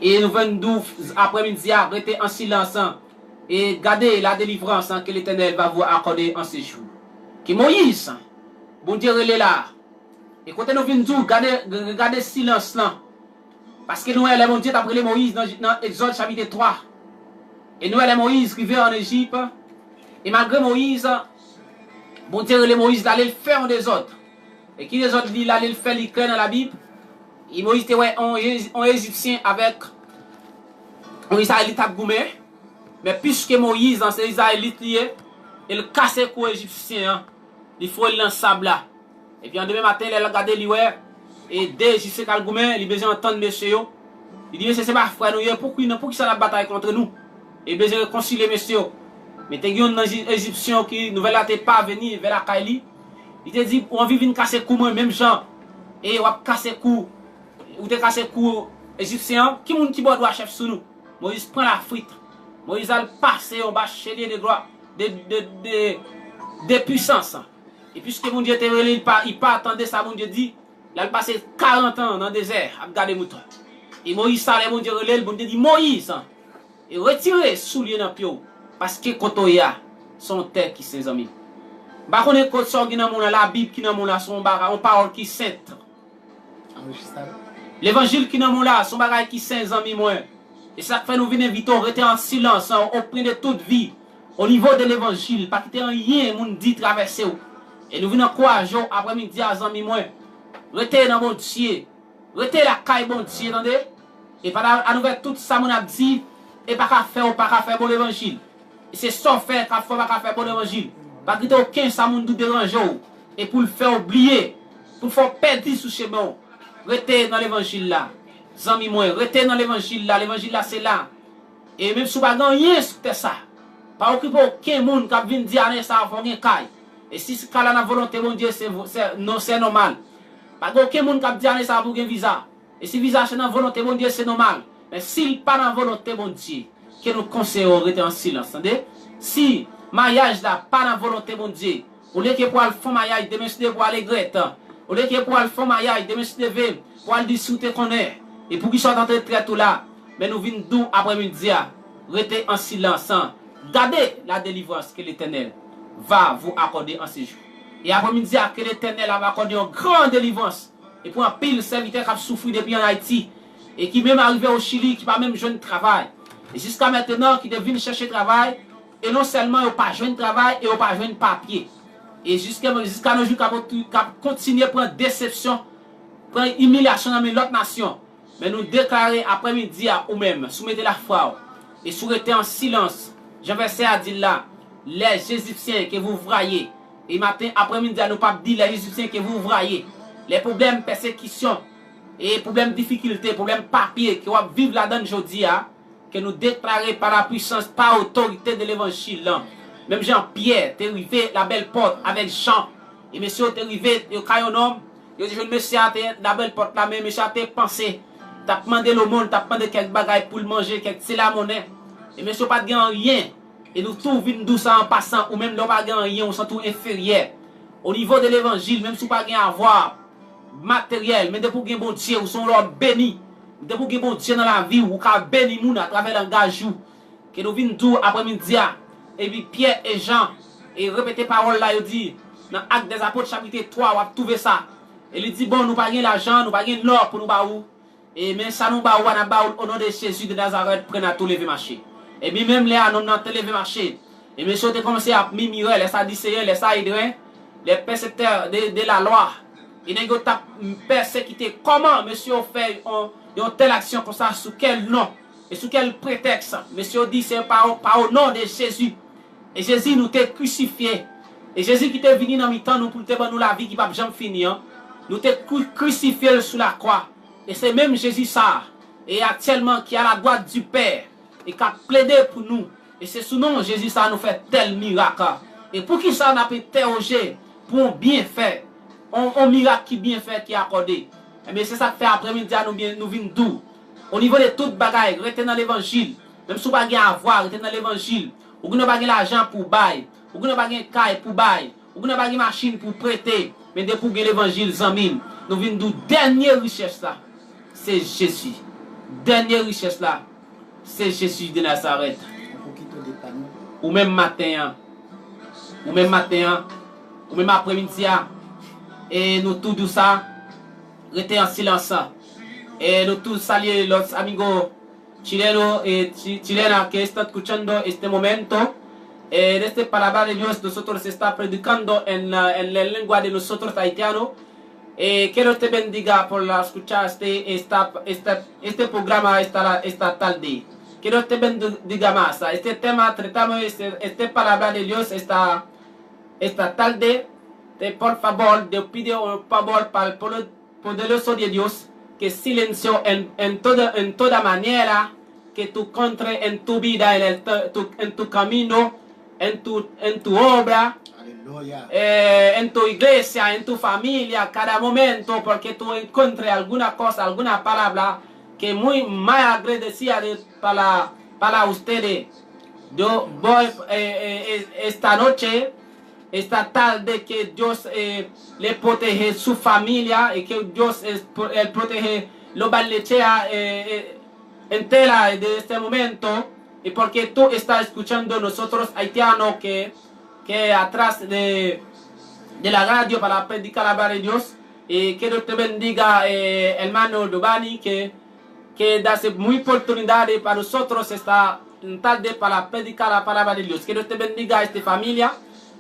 Et nous venons après-midi à rester en silence et garder la délivrance que l'Éternel va vous accorder en ces jours. Que Moïse, bon Dieu, il est là. Et quand nous venons garder silence là, parce que nous, mon Dieu, d'après Moïse dans Exode chapitre 3. Et nous, Moïse qui vient en Égypte. Et malgré Moïse, bon Dieu, Moïse d'aller le faire des autres. Et qui les autres dit, aller le faire, il dans la Bible. Et Moïse était un Égyptien avec un Israélite à Goumé. Mais puisque Moïse, dans ces Israélites, il casse le cou égyptien, il faut le sable là. Et puis en demain matin, il a regardé l'hiver. Et dès Égyptien qui a Goumé, il a besoin d'entendre monsieur. Il dit, c'est pas frère, pourquoi ça la bataille contre nous? Et besoin de réconcilier monsieur. Mais il y a un Égyptien qui ne veut pas venir vers la Kaili. Il te dit, on vit casser le cou, même gens. Et on va casser le cou. Ou te casser le cou égyptien. Qui est qui doit chef sur nous? Moïse prend la frite. Moïse a passé au bas chez des droits, des puissances. Et puisque mon Dieu était relé, il pas attendait ça, mon Dieu dit, il a passé 40 ans dans le désert à garder les moutons. Et Moïse allait, mon Dieu relé, mon Dieu dit, Moïse, et retirez souliers dans le pied. Parce que quand il y a son terre qui ses amis. Bah on est côté qui dans la Bible qui dans mon là son bagage, on parole qui sainte. L'évangile qui dans mon là son bagage qui saint amis moi. Et ça fait nous venir vite rester en silence au prix de toute vie au niveau de l'évangile, pas quitter rien moun dit traverser. Et nous venons courage après-midi à amis moi. Rester dans mon Dieu. Rester la caille bon Dieu attendez. Et pas à nous tout ça mon a dit et pas qu'à faire ou pas qu'à faire pour l'évangile. Et c'est ça faire qu'à faire pour l'évangile. Pas quitter aucun ça moun déranger et pour le faire oublier, pour faire perdre sous chemin. Rester dans l'évangile là. Zami moi, restez dans l'évangile là c'est là. Et même si vous n'avez rien sur ça, pas occuper aucun monde qui vient dire ça avant un caille. Et si ce cas là la volonté mon Dieu c'est normal. Pas aucun monde qui dire ça pour un visa. Et si visa c'est dans volonté mon Dieu c'est normal. Mais s'il pas dans volonté mon Dieu, que nous conseillons rester en silence, entendez? Si mariage là pas dans volonté mon Dieu, au lieu que pour aller faire mariage demain c'est pour aller regretter. Au lieu que pour aller faire mariage demain c'est pour aller discuter qu'on est. Et pour qu'ils soient en train de tout là, mais nous venons d'où après-midi, restez en silence, gardez la délivrance que l'Éternel va vous accorder en ce jour. Et après-midi, que l'Éternel va accorder une grande délivrance. Et pour un pile serviteur qui a souffert depuis en Haïti, et qui même arrivé au Chili, qui n'a pas même jeune travail. Et jusqu'à maintenant, qui devine chercher travail, et non seulement il n'a pas jeune travail, et il n'a pas jeune papier. Et jusqu'à nos jours, qui continue à prendre déception, prendre humiliation dans l'autre nation. Mais nous déclarer après-midi à vous-même, soumettez la foi et soumettez en silence. Jean verset à dire là, les Égyptiens que vous voyez, et matin après-midi à nous pas dire les Égyptiens que vous voyez, les problèmes persécution et problèmes difficultés, problèmes papier qui vont vivre là-dedans aujourd'hui, que nous déclarer par la puissance, par l'autorité de l'évangile. Même Jean-Pierre, t'es arrivé la belle porte avec Jean, et monsieur t'es arrivé, il y a un homme, il dit je ne me suis la belle porte là, mais monsieur t'es pensé. T'as demandé le monde, t'as demandé quelques bagailles pour le manger, c'est la monnaie. Et monsieur pas de rien. Et nous tous venons ça en passant, ou même nous pas de rien, on sent tout inférieur. Au niveau de l'évangile, même si vous pas de avoir matériel, mais depuis que bon Dieu, vous sont là bénis. Depuis que bon Dieu dans la vie, vous avez béni moun à travers l'engagement. Que nous venons tout après-midi. Et puis Pierre et Jean, et répétez parole là, il dit, dans Actes des Apôtres chapitre 3, on va trouver ça. Et il dit, bon, nous pas de l'argent, nous pas de l'or pour nous baou. Et mais ça nous va au nom de Jésus de Nazareth prennent à tout lever marché. Et puis même là nous n'avons lever marché. Et monsieur a commencé à mimirer les sadicéens, les saïdrins, les persécuteurs de la loi. Et nous avons persécuté. Comment monsieur fait une telle action comme ça, sous quel nom et sous quel prétexte? Monsieur dit c'est par au nom de Jésus. Et Jésus nous t'a crucifié. Et Jésus qui t'est venu dans le temps nous pour te donner la vie qui ne va jamais finir. Nous t'a crucifié sous la croix. Et c'est même Jésus ça, et actuellement qui a la droite du Père, et qui a plaidé pour nous. Et c'est sous nom Jésus ça nous fait tel miracle. Et pour qui ça n'a pas interrogé, pour un bien fait, un miracle qui bien fait, qui est accordé. Et bien c'est ça que fait après-midi, nous venons d'où. Au niveau de toute bagaille, restez dans l'évangile. Même si vous n'avez pas à voir, restez dans l'évangile. Vous n'avez pas l'argent pour bailler, vous n'avez pas de caille pour bailler, vous n'avez pas de machine pour prêter. Mais depuis que l'évangile, nous venons d'où dernière richesse là. C'est Jésus. dernière richesse là, c'est Jésus de Nazareth. Ou même matin, ou même après-midi, et nous tous ça, rester en silence. Et nous tous saluer los amigos chilenos y chilenas que están escuchando este momento. En este palabra de Dios nosotros está predicando en la lengua de nosotros haitianos. Quiero te bendiga por escuchar este programa esta tarde. Quiero te bendiga más. Este tema tratamos, este palabra de Dios esta tarde. Por favor, te pido un favor para el poderoso de Dios que silencio en toda manera que tú encuentres en tu vida, en tu camino, en tu obra, en tu iglesia, en tu familia, cada momento, porque tú encuentres alguna cosa, alguna palabra que muy mal agradecida para ustedes. Yo voy esta noche, esta tarde, que Dios le protege su familia y que Dios protege los balechea entera de este momento. Y porque tú estás escuchando nosotros haitianos que atrás de la radio para predicar la palabra de Dios. Y que Dios te bendiga, hermano Giovanni, que da muy oportunidades para nosotros esta tarde para predicar la palabra de Dios. Que Dios te bendiga a esta familia.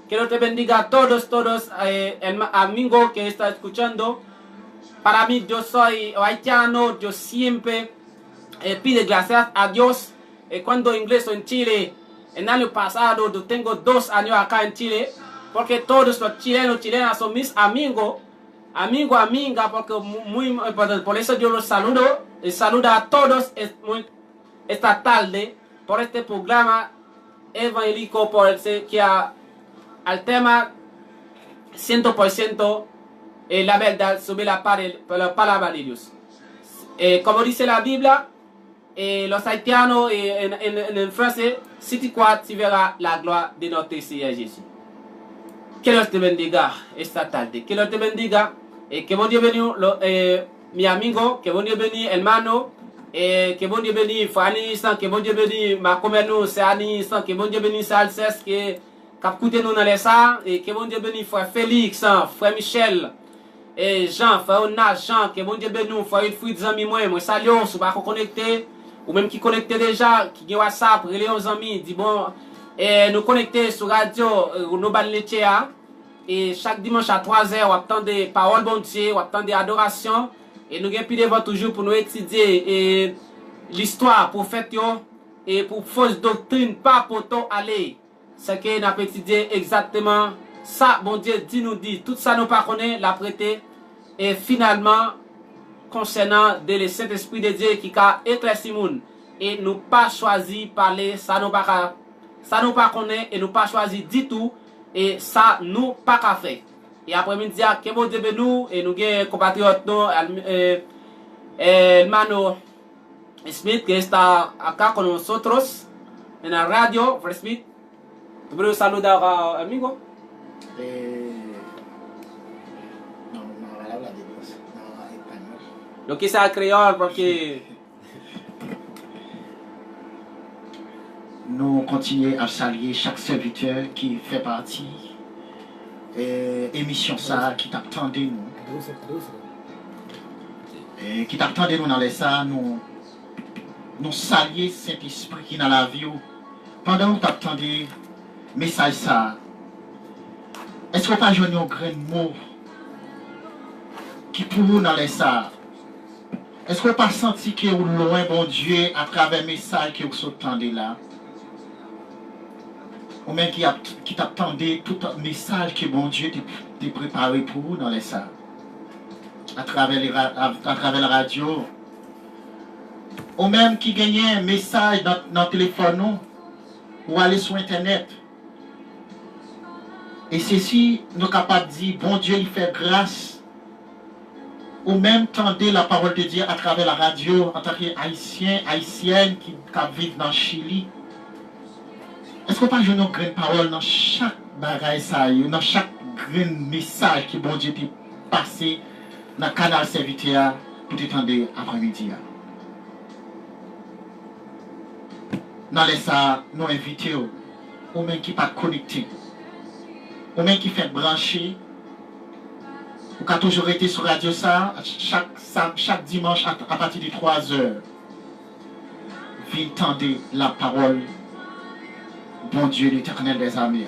Que Dios te bendiga a todos amigos que están escuchando. Para mí, yo soy haitiano, yo siempre pido gracias a Dios. Cuando ingreso en Chile, en el año pasado, yo tengo 2 años acá en Chile, porque todos los chilenas son mis amigos, amigas, porque por eso yo los saludo, saludo a todos esta tarde por este programa evangélico, por el que al tema 100% la verdad sobre la palabra de Dios. Como dice la Biblia, los haitianos en francés, si tu crois, tu verras la gloire de notre Seigneur Jésus. Que Dios te bendiga esta tarde. Que Dios te bendiga. Que bon Dieu bénisse mi amigo. Que bon Dieu bénisse hermano. Que bon Dieu bénisse Fanny. Que bon Dieu bénisse ma commune, c'est Annie. Que bon Dieu bénisse Alceste. Qui écoute nous dans les ça. Et que bon Dieu bénisse frère Félix, frère Michel. Et Jean, frère Onas, Jean. Que bon Dieu bénisse frère Wilfried Zami. Moi salut, si vous pas connecté. Ou même qui connecté déjà, qui ont WhatsApp, relais aux amis, dit bon, nous connecter sur radio, nous balletcher, et chaque dimanche à 3h, on attend des paroles bon Dieu, on attend des adorations, et nous avons devant toujours pour nous étudier l'histoire pour faire et pour fausse doctrine, pas pour tout aller. C'est que nous avons étudié exactement ça, bon Dieu dit, tout ça nous pas connaît, l'a prêté, et finalement, concernant le Saint-Esprit de Dieu qui a éclairci monde et nous pas choisi parler, ça nous pas connaît et nous pas choisi du tout et ça nous pas qu'à faire. Et après-midi, que bon Dieu nous et nous avons compatriotes hermano Smith que está acá con nosotros en la radio, Smith. ¿Tú puedes saludar a amigo? Lo quise al créole porque nous continuons à saluer chaque serviteur qui fait partie émission ça qui t'attendait nous et qui t'attendait nous dans les ça nous saluer Saint-Esprit qui dans la vie pendant que t'attendais message ça. Est-ce qu'on pas joindre un grand mot qui pour nous dans les ça? Est-ce qu'on pas senti que vous loin bon Dieu à travers le message que vous entendez là? Ou même qui t'attendait tout le message que bon Dieu t'a préparé pour vous dans les ça? À travers la radio. Ou même qui gagnait un message dans le téléphone ou aller sur internet. Et ceci, nous sommes capables de dire, bon Dieu, il fait grâce. Ou même tendez la parole de Dieu à travers la radio en tant qu'Haïtien, Haïtienne qui vivent dans le Chili. Est-ce qu'on peut jouer nos grandes paroles dans chaque bagage, dans chaque grand message que bon Dieu t'a passé dans le canal serviteur pour t'étendre après-midi? dans les ça, nous invitons, ou même qui pas connecté, ou même qui fait brancher, ou qui a toujours été sur radio ça, chaque dimanche à partir de 3 heures, viens tendre la parole, bon Dieu l'Éternel des armées.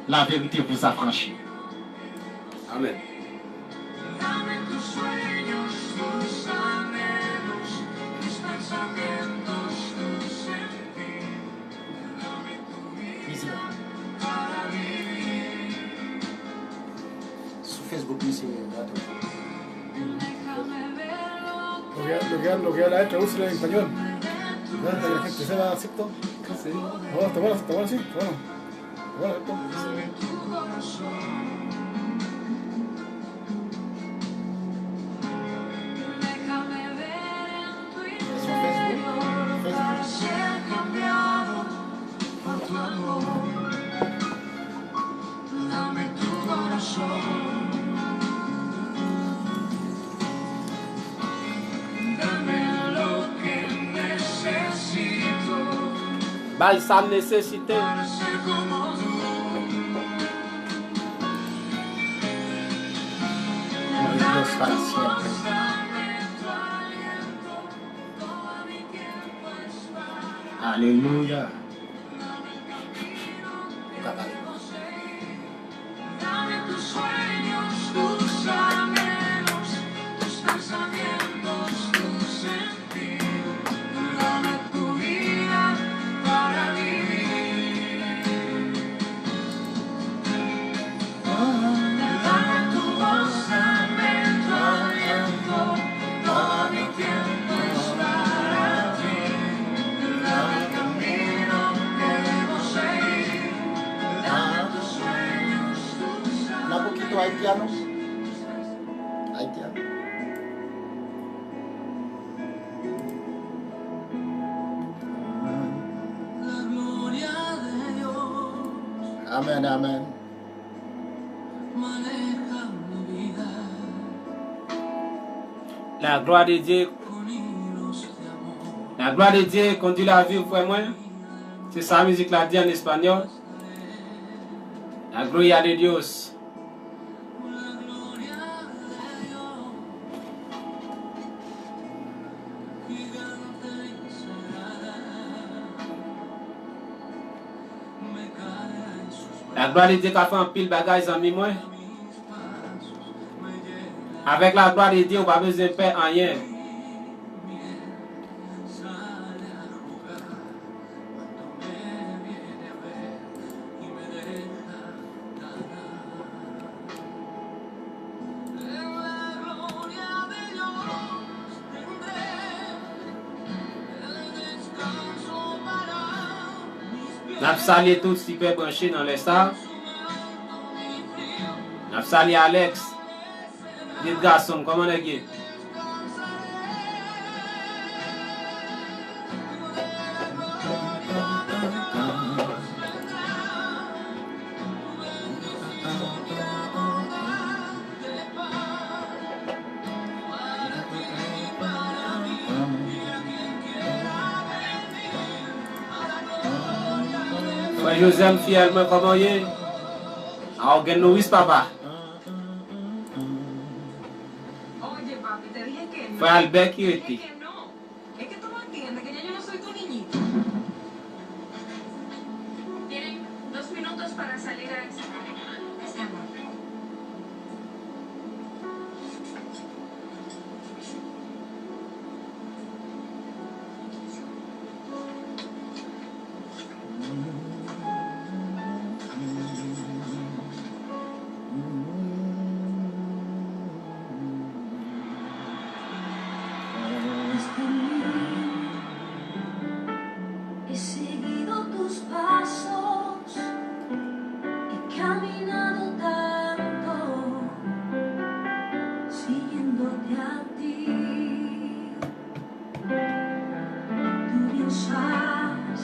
La vérité vous affranchit. Amen. Su Facebook dice gato. Lo que habla él, traduce en español. Para que la gente sepa, ¿cierto? Sí. Oh, está bueno, sí, está bueno. Está bueno, ¿cierto? Balsam nécessité. Dios para siempre. Aleluya. Dame tus sueños, tus anhelos, tus pensamientos, tu sentido. Dame tu vida para vivir. Dame tu voz, dame tu aliento. Todo mi tiempo es para ti. Dame el camino que debo seguir. Dame tus sueños, tus Un poquito haitiano. Haitiano. La gloria de Dios Amén, amén. maneja mi vida La gloire de Dieu. con hilos de amor. La gloire de Dieu conduit la vie, frère moi. C'est sa musique la dit en espagnol. La gloria de Dios. La gloria de Dios gigante y sagrada me cae en sus La gloire de Dieu qui a fait un pile bagage en moi. mis pasos, me llena Avec la gloire de Dieu, on n'a pas besoin de faire rien. sale a jugar cuando me viene a ver y me deja ganar. En la gloria de Dios tendré el descanso para mis pies. N'a pas salué tout super branché dans les stars. Sudando mi frío, N'a pas salué Alex. Dit garçon, comment on est? Frère Joseph, fièrement, comment il est? Ah, on Louis, papa. Oye, papi, te dije que no. Frère Albert qui Te était. dije que no. Es que tú no entiendes que ya yo no soy tu niñito. Tienen 2 minutos para salir a examen. He seguido tus pasos, he caminado tanto, siguiéndote a ti. Tú bien sabes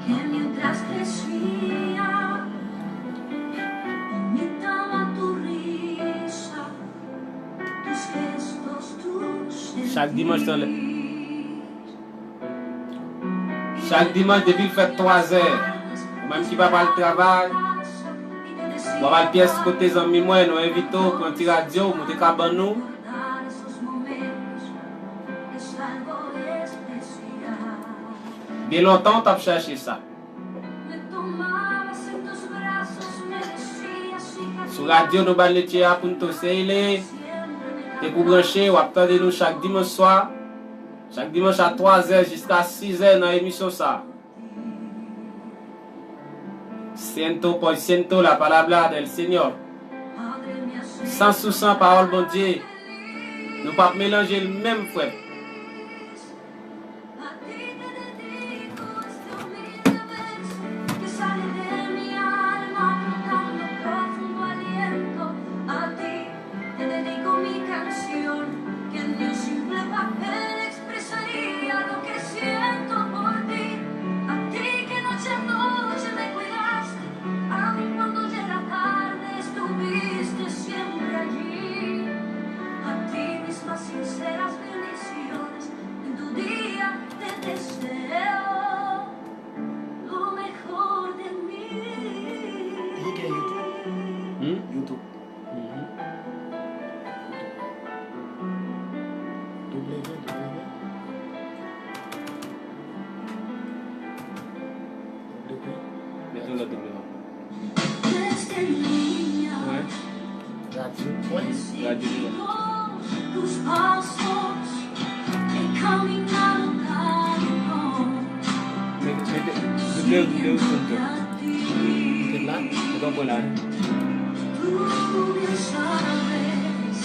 que mientras crecía, imitaba tu risa, tus gestos, tus Chaque dimanche dans le... Chaque dimanche, depuis le fait 3 heures, même qui va pas le travail, on va le pièce côté des amis, moi, nous invitons pour un petit radio, nous décabons nous. Bien longtemps, tu as cherché ça. Sur la radio, nous allons le pour nous tosser. Et pour brancher, vous attendez nous chaque dimanche soir. Chaque dimanche à 3h jusqu'à 6h dans l'émission ça. Siento por ciento la palabra del Señor. 100% parole bon Dieu. Nous ne pouvons pas mélanger le même frère. Sinceras bendiciones en tu día te deseo lo mejor de mí. ¿Y qué YouTube? YouTube. Mettons le double. Desde niña Radio. tus pasos he caminado tanto a ti. Tú bien sabes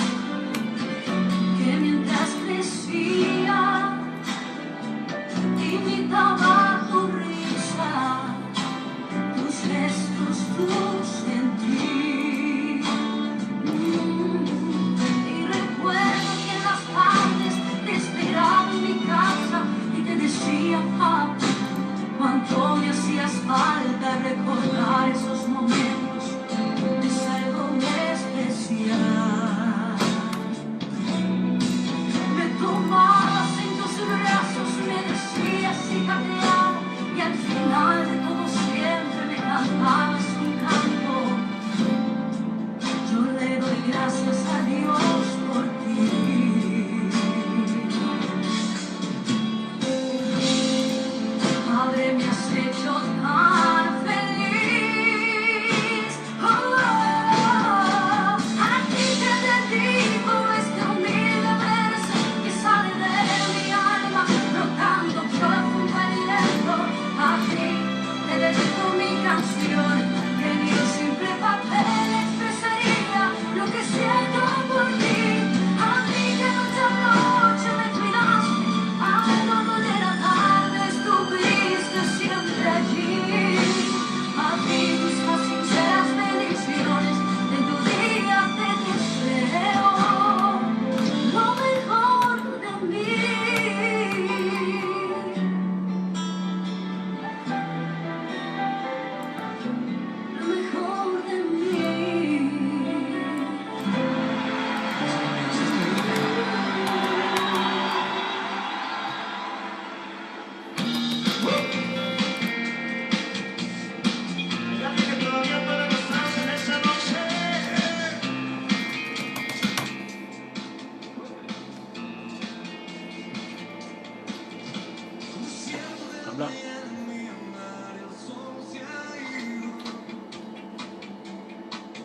que mientras crecía imitaba tu risa, tus gestos, tu sentir. Y recuerdo que en las tardes te esperaba en mi casa y te decía, papi, cuánto me hacías falta recordar esos momentos. Es algo especial. Me tomabas en tus brazos, me decías hija te amo, y al final de todo siempre me cantabas un canto. Yo le doy gracias a Dios por ti. Padre, me has hecho tan feliz. A ti te dedico este humilde verso que sale de mi alma, brotando profundo aliento. A ti te dedico mi canción, que ni un simple papel expresaría lo que siento por ti. A ti que noche a noche me cuidaste, al dolor de la tarde estuviste siempre allí. A ti mismas sinceras bendiciones, en tu día te deseo lo mejor de mí. Lo mejor de mí. Habla.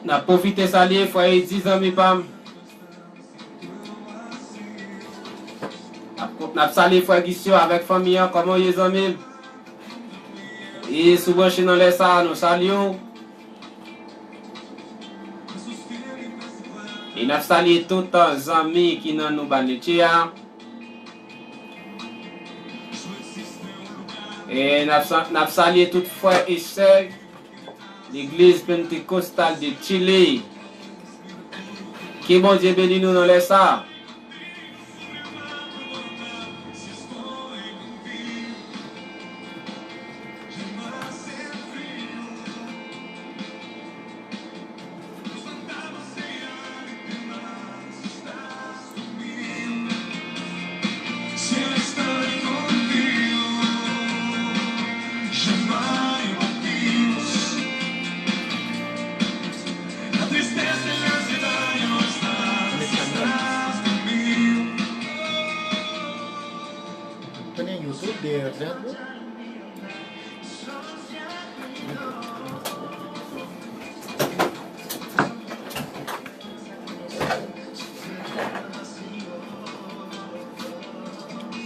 N'a profité salier fois 10 ans mi pam. N'a salé fois Gisio avec famille comment les amis. Et souvent chez dans les ça nous saluons. Et n'a salé tout les amis qui dans nous bannetia. Et n'a salé toutes frères et sœurs l'église pentecostale de Chili. Qui bon Dieu bénit nous dans les ça. de Leandro.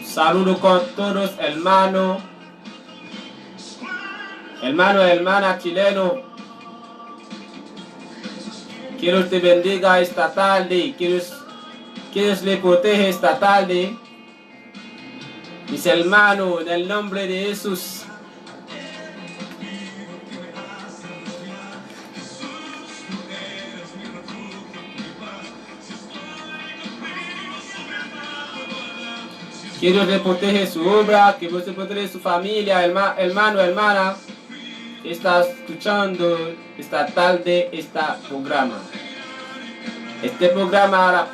Saludo con todos, hermano y hermana chileno. Que Dios te bendiga esta tarde, que Dios le protege esta tarde. Mis hermanos, en el nombre de Jesús. Que Dios le protege su obra, que Dios le protege su familia, hermano, hermana, que está escuchando esta tarde este programa. Este programa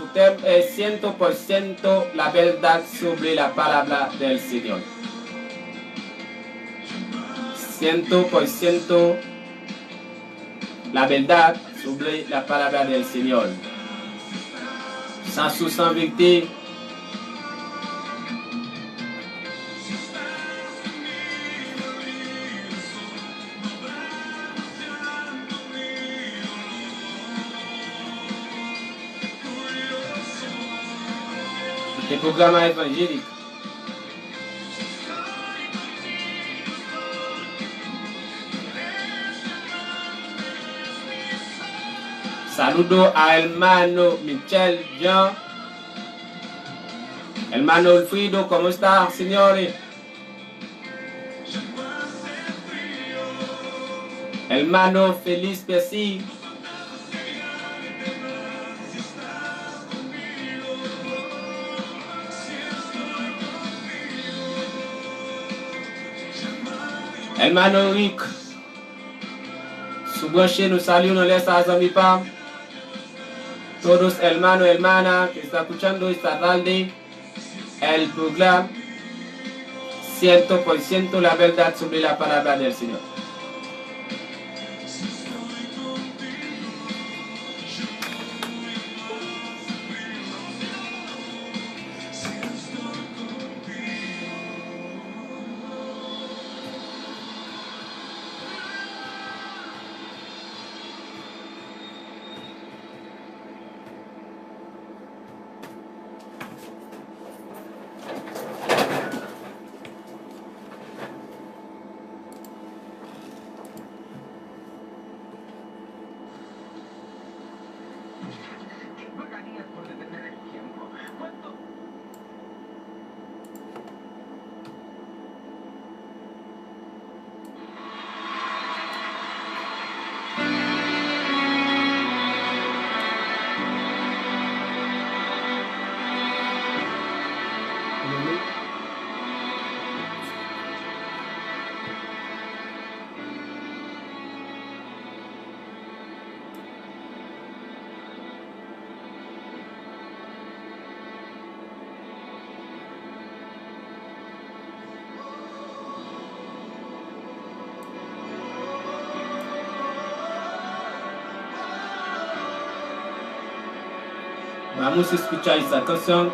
es 100% la verdad sobre la palabra del Señor. 100% la verdad sobre la palabra del Señor. Sans sous-invité. Este programa evangélico. Saludo a hermano Michel Jean. Hermano Alfredo, ¿cómo está, señores? Hermano Feliz Pesci. Hermano Rick, su broche nos salió, no les ha pam. Todos hermanos, hermanas que están escuchando esta tarde el programa 100% la verdad sobre la palabra del Señor. Vamos a escuchar esta canción.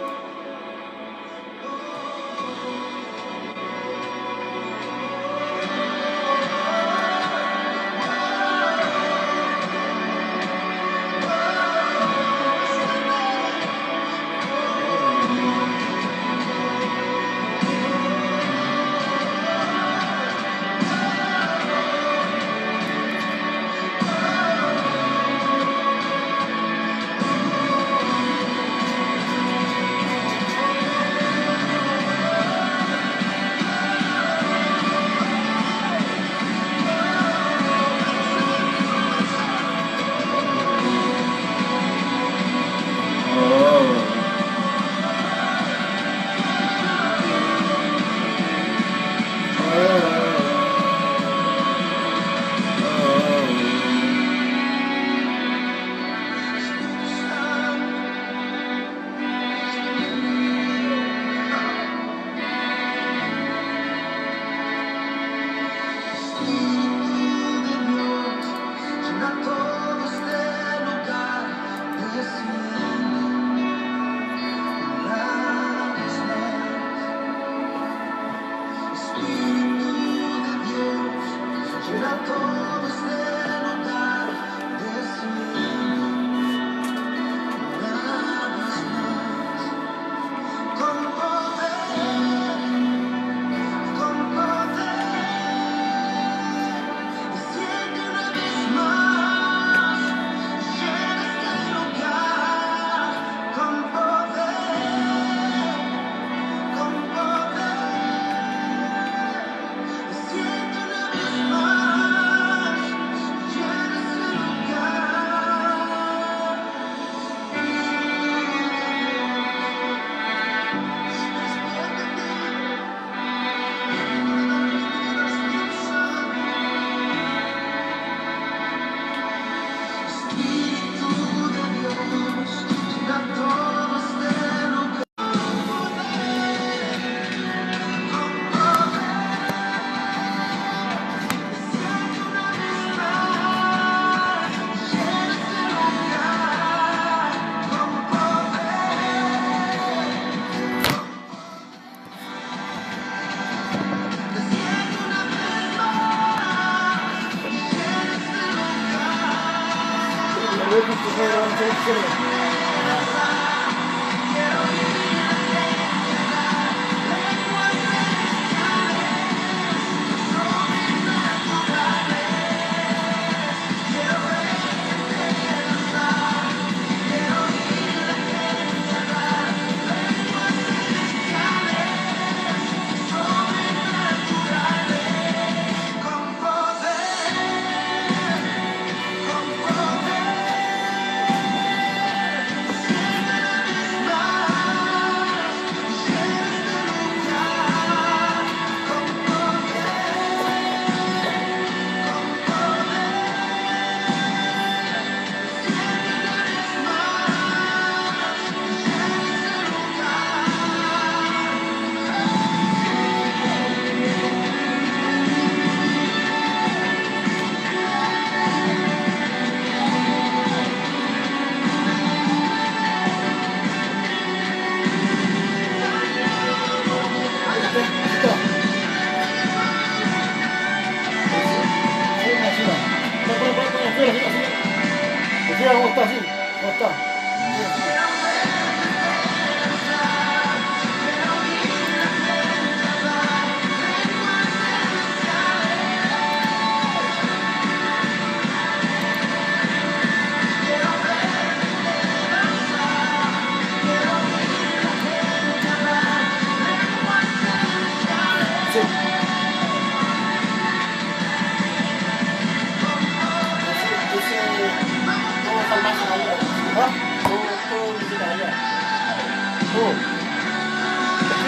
¿Cómo está? Sí, ¿cómo está?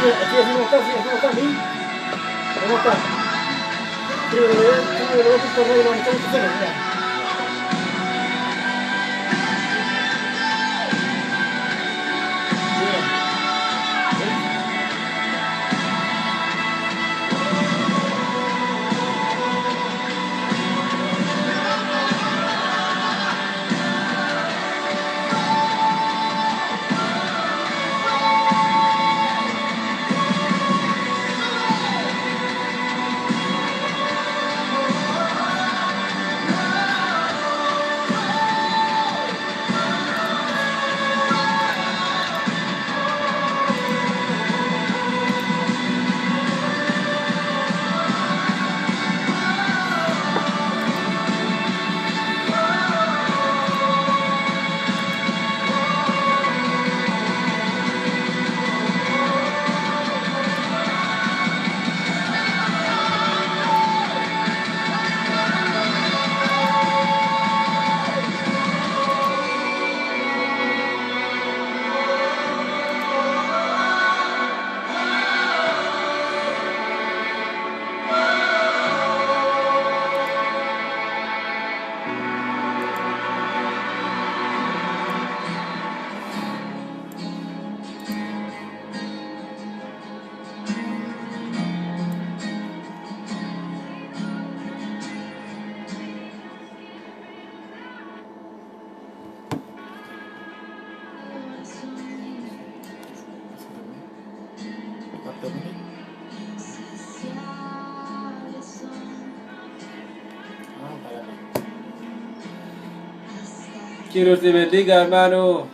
Aquí así no está, sí, así no está, ¿sí? ¿Cómo está? Sí, le voy a torneo y lo estamos haciendo, mira. Que Dios te bendiga, hermano.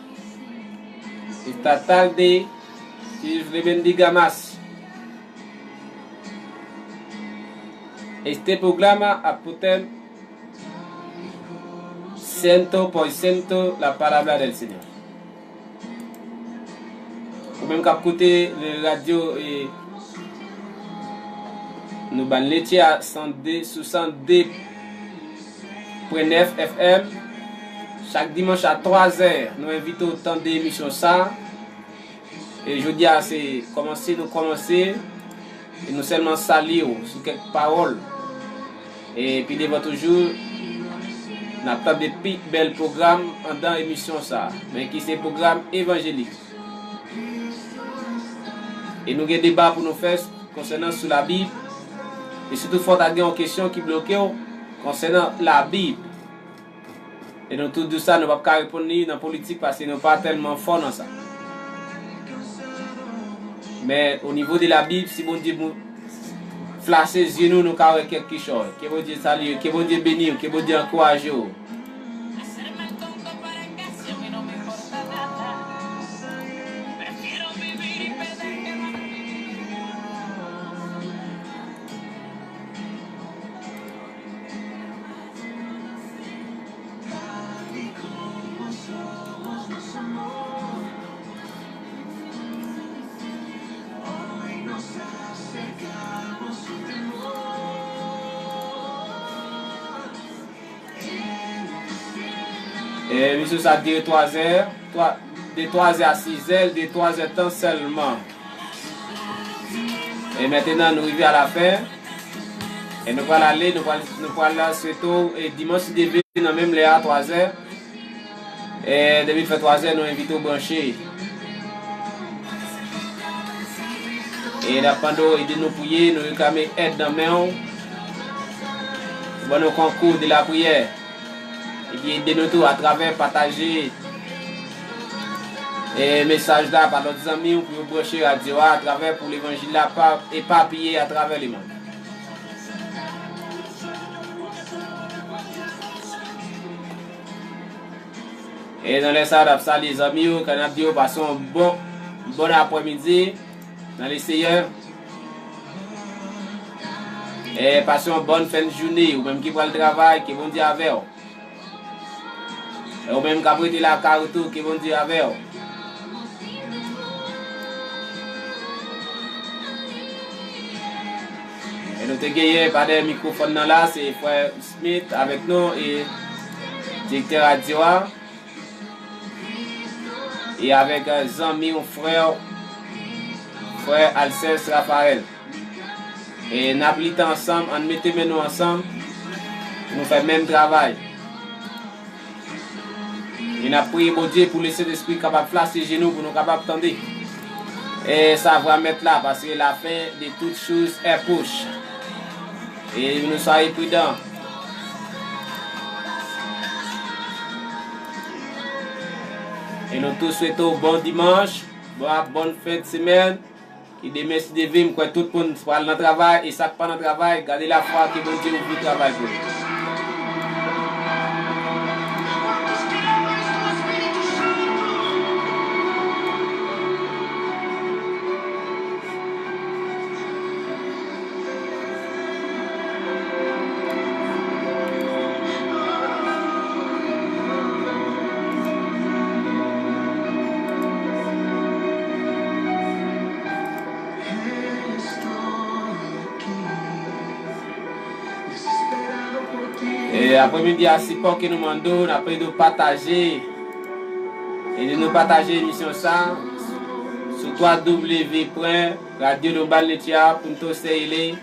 Esta tarde, que Dios le bendiga más. Este programa apunta 100% la palabra del Señor. Ou même qu'à côté de la radio et nous ban l'étier à 62.9 FM. Chaque dimanche à 3h, nous invitons autant d'émissions ça. Et je dis c'est commencer et nous seulement saluer sur quelques paroles. Et puis devant toujours, nous avons des plus belles programmes dans l'émission ça, mais qui c'est programme évangélique. Et nous avons des débats pour nous faire concernant sur la Bible. Et surtout, il faut avoir une question qui bloque concernant la Bible. Et donc tout ça, nous ne pouvons pas répondre dans la politique parce que nous ne sommes pas tellement forts dans ça. Mais au niveau de la Bible, si bon Dieu flashe les yeux, nous avons quelque chose. Que bon Dieu salue, que bon Dieu bénisse, que bon Dieu encourage. Et monsieur, ça dure 3 heures. De 3 heures à 6 heures, de 3 heures temps seulement. Et maintenant, nous arrivons à la fin. Et nous allons aller, nous allons aller surtout et dimanche, début, dans même les à 3 heures. Et depuis fait 3 heures, nous invitons au brancher. Et là, pendant aider nous prier, nous avons aide dans la main. Bon, nous concours de la prière. Et puis aider nous tous à travers partager et message là par nos amis pour brancher radio à travers pour l'évangile là éparpillé à travers les mondes. Et dans les salles, les amis, quand on a dit, passons un bon après-midi dans les Seigneurs. Et passons une bonne fin de journée, ou même qui va le travail, qui vont dire avec vous. Et ou même qui a prêté la carte, qui vont dire avec vous. Et nous avons gagné par des microphones là, c'est Frère Smith avec nous et directeur radio. Et avec un ami, un frère Alcès Raphaël. Et nous avons ensemble, on mettait nous ensemble, nous faisons le même travail. Et nous avons prié pour Dieu pour laisser l'esprit capable de placer genoux pour nous capables de tendre. Et ça va mettre là parce que la fin de toutes choses est proche. Et nous soyons prudents. Et nous tous souhaitons bon dimanche, bonne fin de semaine. Et des merci de vivre, que tout le monde soit dans le travail et ça pas dans le travail, gardez la foi que bon Dieu ouvre le travail pour vous. Et après-midi, à 6 heures que nous demandons, après de partager et de nous partager l'émission ça sur www.radio-balnetia.com.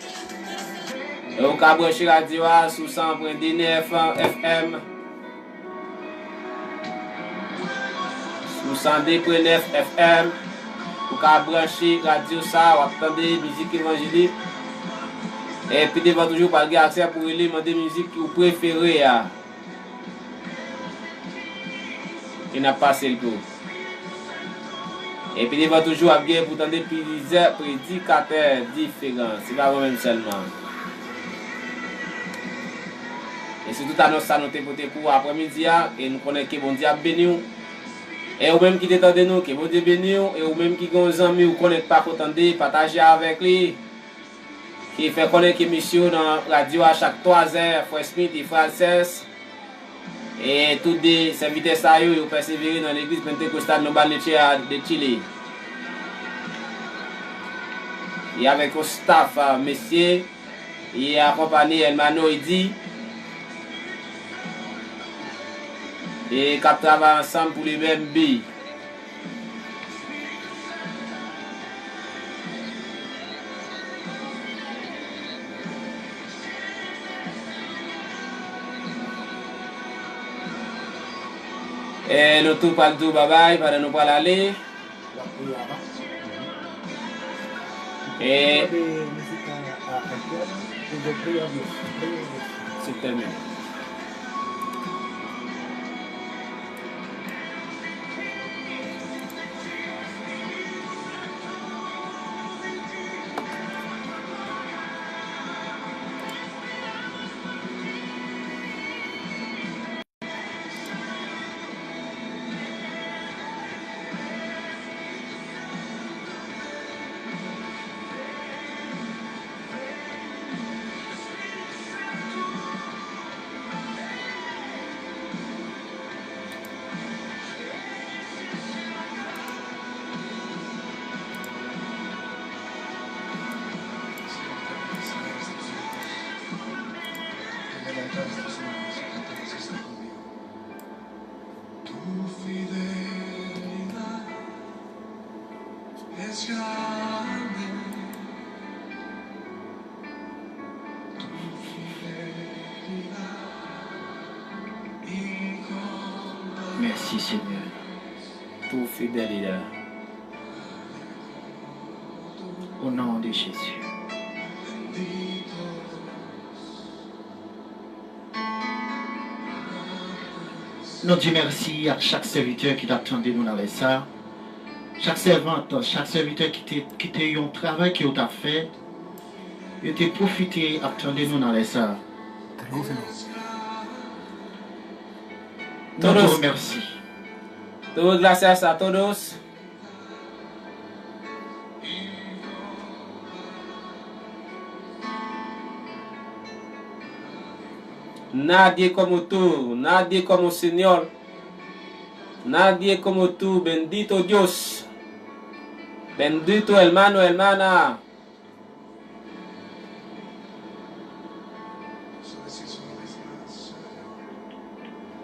Et au cas brancher radio sur 100.19 FM, sur 102.9 FM, au cas brancher radio ça, ou attendre musique évangélique. Et puis, vous avez toujours pas accès pour les demander musique que vous préférez. Il n'a pas passé le coup. Et puis, vous avez toujours bien pour entendre plusieurs prédicateurs différents. Ce n'est pas vous-même seulement. Et c'est tout annonce ça nous pour après-midi. Et nous connaissons que bon Dieu a béni. Et vous-même qui attendez nous, que bon Dieu béni. Et vous-même qui ont des amis, vous ne connaissez pas pour attendre, partagez avec lui. Qui fait connaître l'émission dans la radio à chaque 3 heures, Frère Smith et Frère Alcès. Et tous les invités ça, ils persévèrent dans l'église pentecostale de Balnetia de Chili. Et avec le staff, messieurs, et accompagné Elmano Idi. Et qui travaillent ensemble pour les mêmes billes. Et nous tous pas tout bye bye, pendant nous pas aller. Et c'est terminé. Merci Seigneur. Tout fidèle est là. Au nom de Jésus. Nous disons merci à chaque serviteur qui t'attendait nous dans les salles. Chaque servante, chaque serviteur qui t'a eu un travail qui t'a fait. Il t'a profité d'attendre nous dans les salles. Nous te remercions. Todos gracias a todos. Nadie como tú, nadie como Señor, nadie como tú, bendito Dios, bendito hermano, hermana.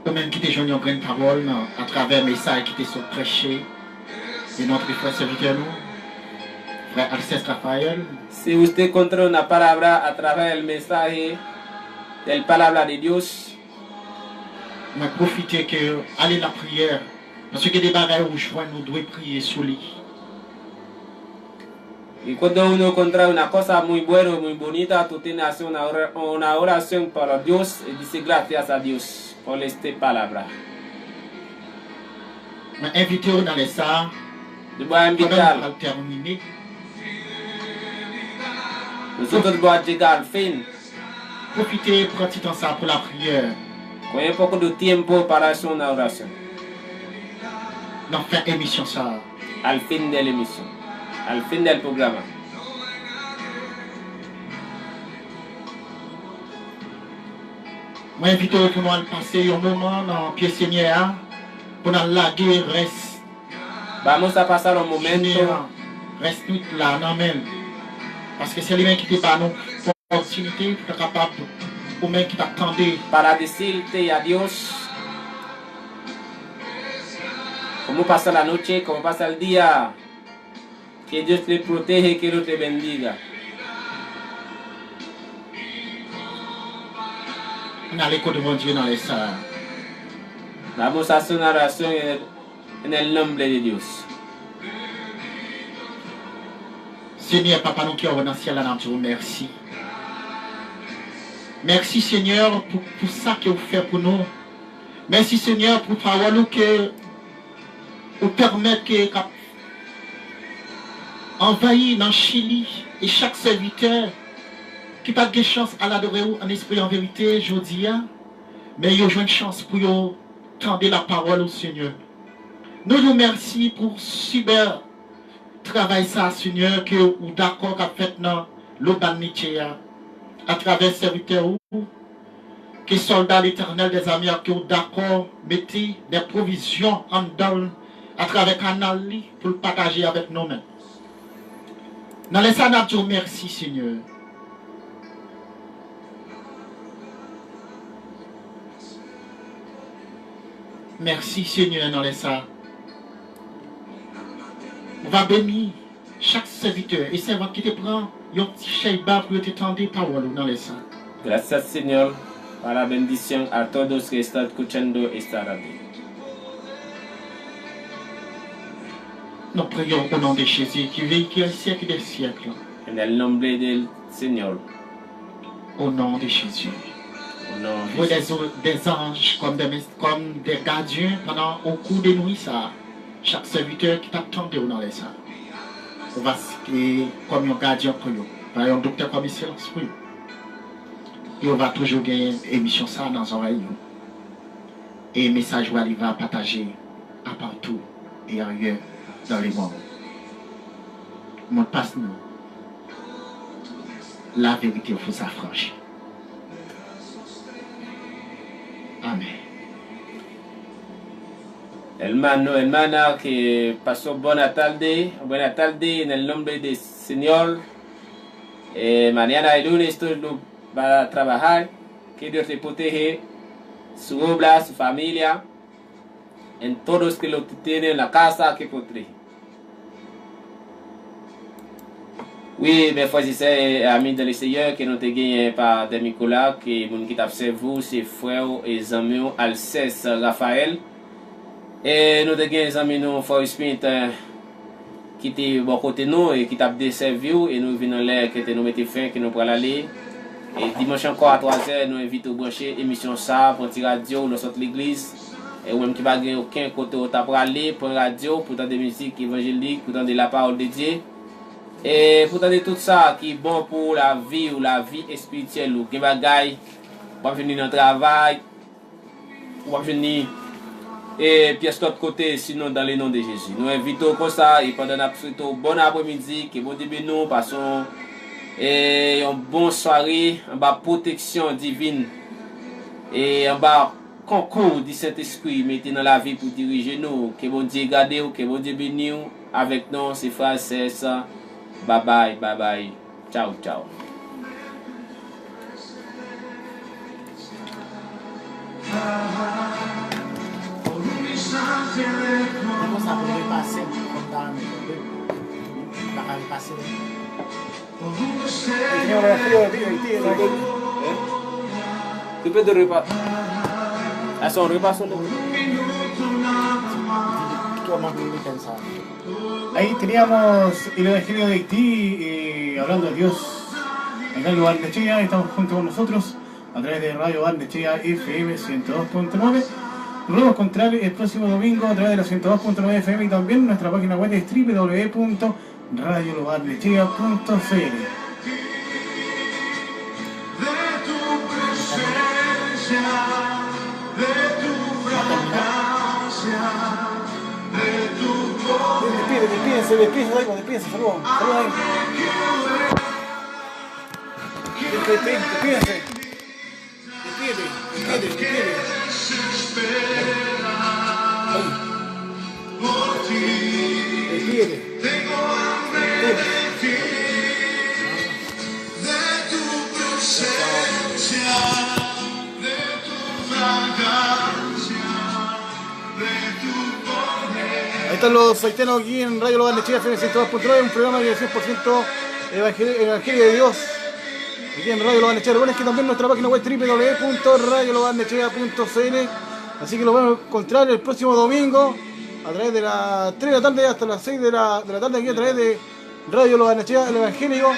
Nous-mêmes qui t'ai une grande parole à travers le message qui t'est prêché de notre frère serviteur nous, frère Alceste Raphaël. Si usted encontró una palabra a través del mensaje del palabra de Dios, Mais profitez que aller la prière, parce que des bagages où je vois nous devons prier sur lui. y cuando uno encuentra una cosa muy buena, muy bonita, tú tienes que hacer una oración para Dios y decir gracias a Dios por esta palabra. Mais invitez-vous dans les salles, Yo voy a quand même invitar, à terminer. nosotros vamos a llegar al fin, Profitez, prenez temps ça pour la prière. con un poco de tiempo para hacer una oración, Dans fin émission ça. al fin de la emisión, al fin del programa. Moi invite tout le monde à passer un moment dans le pied Seigneur pour nous laguer reste. Vamos a pasar un momento Seigneur, reste nous là, non même. Parce que c'est lui-même qui te pas nous opportunité pour être capable, ou même qui t'attendait. para decirte a Dios cómo pasa la noche, cómo pasa el día, que Dios te protege, que Dios te bendiga. On a l'écho de mon Dieu dans les salles. Vamos a hacer una oración en el nombre de Dios. Seigneur, Papa, nous qui sommes dans le ciel, nous te remercions. Merci Seigneur pour ça que vous faites pour nous. Merci Seigneur pour parole que vous permettez que envahir dans Chili et chaque serviteur qui n'a pas de chance à l'adorer en esprit en vérité, je dis, mais il y a une chance pour tendre la parole au Seigneur. Nous vous remercions pour super travail ça, Seigneur, que vous d'accord à fait dans l'Obanité à travers serviteurs que soldats l'éternel des amis qui vous d'accord mettez des provisions en dedans à travers canal pour le partager avec nous-mêmes. Dans les salles, je vous remercie, Seigneur. Merci, Seigneur, dans les salles. On va bénir chaque serviteur et servant qui te prend un petit chèque-bas pour te tendre parole dans les salles. Gracias Señor para la bendición a todos que están escuchando esta radio. Nous prions au nom de Jésus qui vit qui est au siècle des siècles. En el nombre del Señor, Au nom de Jésus. au nom de Vous Jésus. des anges comme des gardiens pendant au cours de nuit ça. Chaque serviteur qui t'attend dans les salles. On va se comme un gardien pour eux. Par un docteur comme excellence pour eux. Et on va toujours gagner émission ça dans les oreilles. Et le message va partager à partout et ailleurs dans les mondes. Mon passe nous. La vérité il faut s'affranchir. Amen. Hermano, hermana, que pasó buena tarde en el nombre del Señor. Mañana el lunes todos van a trabajar. Que Dios te protege, su obra, su familia, en todos que lo tienen en la casa que protege. Oui, mes frères et sœurs, amis de l'extérieur, que nous te gagné par des Nicolas, que mon qui t'a vous, c'est frères et amis Alcès Raphaël. Et nous te gagné des amis nous, Frère Smith, qui était bon côté nous et qui t'a desservi, et nous venons là, que nous mettons fin, que nous prenons aller. Et dimanche encore à 3h, nous invitons à brancher émission ça, pour une radio, nous sortons l'église. Et même qui va gagner aucun côté où tu as aller pour une radio, pour entendre des musiques évangéliques, pour entendre la parole de Dieu. Et pour entendre tout ça qui est bon pour la vie ou la vie spirituelle ou qui bagaille, pour venir dans le travail, pour venir et pièce de l'autre côté, sinon dans le nom de Jésus. Nous invitons comme ça et pendant un bon après-midi, que bon début nous passons et une bonne soirée, en bas protection divine et en bas concours du Saint-Esprit mettez dans la vie pour diriger nous, que bon Dieu garde ou que bon Dieu bénisse nous avec nous, c'est frères, c'est ça. Bye bye, bye bye. Ciao, ciao. Vamos a poder pasar contarme. Para el paseo. Teníamos el frío de tío. Tu peux de repas. À son repas sur le. Ahí teníamos el Evangelio de Haití, hablando de Dios en Radio Barnechea. Estamos junto con nosotros a través de Radio Barnechea FM 102.9. Nos vemos a encontrar el próximo domingo a través de la 102.9 FM y también nuestra página web es www.radiolobarnechea.cl. Despídense, saludos ahí. Despídete. Tengo hambre de ti, de tu presencia, de tu fragancia, de tu poder. Ahí están los haitianos aquí en Radio Lo Barnechea FM 102.9, un programa de 100% Evangelio de Dios. Aquí en Radio Lo Barnechea. Recuerden que también nuestra página web www.radiolobarnechea.cl. Así que lo vamos a encontrar el próximo domingo a través de las 3 de la tarde hasta las 6 de la tarde aquí a través de Radio Lo Barnechea, el Evangelio,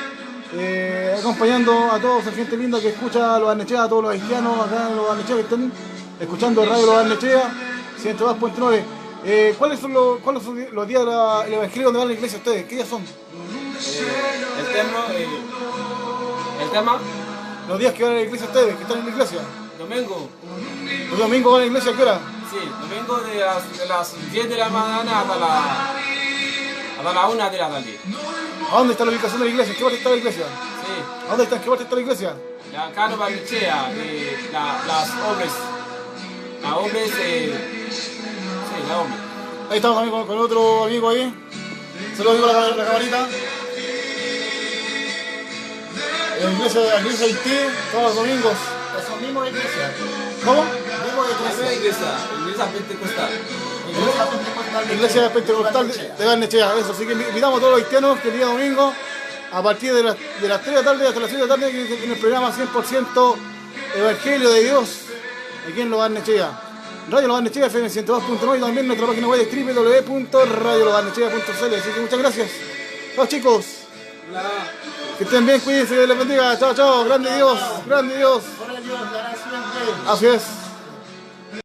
acompañando a toda esa gente linda que escucha Lo Barnechea, a todos los haitianos acá en Lo Barnechea que están escuchando Radio Lo Barnechea 102.9. ¿Cuáles son los días del Evangelio donde van a la iglesia ustedes? ¿Qué días son? El tema, Los días que van a la iglesia ustedes, que están en la iglesia. domingo. Los domingos van a la iglesia, ¿a qué hora? Sí, domingo de las 10 de la mañana hasta la 1 de la tarde. ¿A dónde está la ubicación de la iglesia? ¿En qué parte está la iglesia? Sí, ¿A dónde está? ¿En qué parte está la iglesia? la Cano Barnechea, las obras. La obra es. Sí, la obra. Ahí estamos también con otro amigo ahí. Saludos amigo a la camarita. La iglesia de Haití, todos los domingos. Eso mismo es iglesia. ¿Cómo? Mismo es La iglesia. iglesia pentecostal. Iglesia Pentecostal de Barnechea, eso. Así que invitamos a todos los haitianos que el día domingo, a partir de las 3 de la tarde hasta las 6 de la tarde, que en el programa 100% Evangelio de Dios, aquí en Lo Barnechea. Radio Lo Barnechea FM 102.9 y también nuestra página web es www.radiolobarnechea.cl. Así que muchas gracias. Chao chicos. Que estén bien, cuídense, que les bendiga. Chao, chao. Grande Dios, grande Dios. Por Dios, dará siempre. Así es.